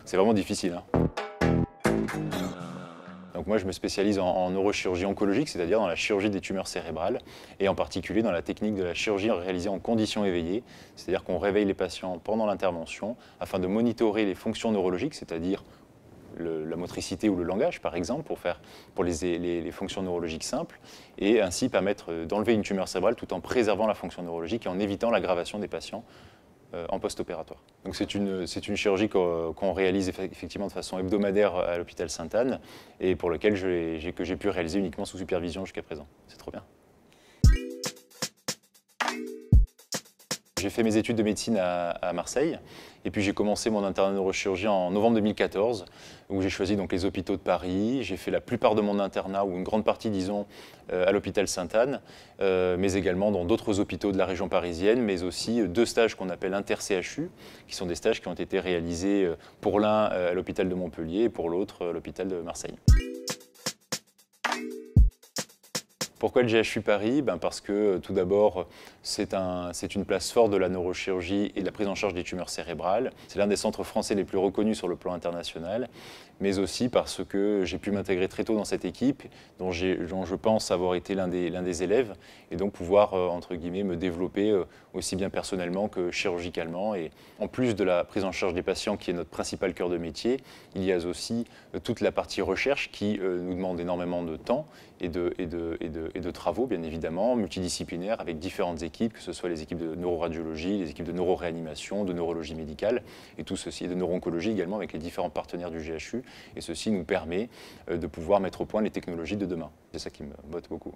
C'est vraiment difficile, hein. Donc moi, je me spécialise en neurochirurgie oncologique, c'est-à-dire dans la chirurgie des tumeurs cérébrales, et en particulier dans la technique de la chirurgie réalisée en conditions éveillées, c'est-à-dire qu'on réveille les patients pendant l'intervention afin de monitorer les fonctions neurologiques, c'est-à-dire la motricité ou le langage, par exemple, pour les fonctions neurologiques simples, et ainsi permettre d'enlever une tumeur cérébrale tout en préservant la fonction neurologique et en évitant l'aggravation des patients en post-opératoire. Donc c'est une chirurgie qu'on réalise effectivement de façon hebdomadaire à l'hôpital Sainte-Anne et pour lequel j'ai pu réaliser uniquement sous supervision jusqu'à présent. C'est trop bien. J'ai fait mes études de médecine à Marseille et puis j'ai commencé mon internat de neurochirurgie en novembre 2014 où j'ai choisi donc les hôpitaux de Paris. J'ai fait la plupart de mon internat, ou une grande partie disons, à l'hôpital Sainte-Anne, mais également dans d'autres hôpitaux de la région parisienne, mais aussi 2 stages qu'on appelle inter-CHU, qui sont des stages qui ont été réalisés pour l'un à l'hôpital de Montpellier et pour l'autre à l'hôpital de Marseille. Pourquoi le GHU Paris? Parce que tout d'abord, c'est une place forte de la neurochirurgie et de la prise en charge des tumeurs cérébrales. C'est l'un des centres français les plus reconnus sur le plan international, mais aussi parce que j'ai pu m'intégrer très tôt dans cette équipe, dont je pense avoir été l'un des élèves, et donc pouvoir, entre guillemets, me développer aussi bien personnellement que chirurgicalement. Et en plus de la prise en charge des patients, qui est notre principal cœur de métier, il y a aussi toute la partie recherche qui nous demande énormément de temps et de travaux, bien évidemment, multidisciplinaires, avec différentes équipes, que ce soit les équipes de neuroradiologie, les équipes de neuroréanimation, de neurologie médicale, et tout ceci, et de neuro-oncologie également, avec les différents partenaires du GHU. Et ceci nous permet de pouvoir mettre au point les technologies de demain. C'est ça qui me botte beaucoup.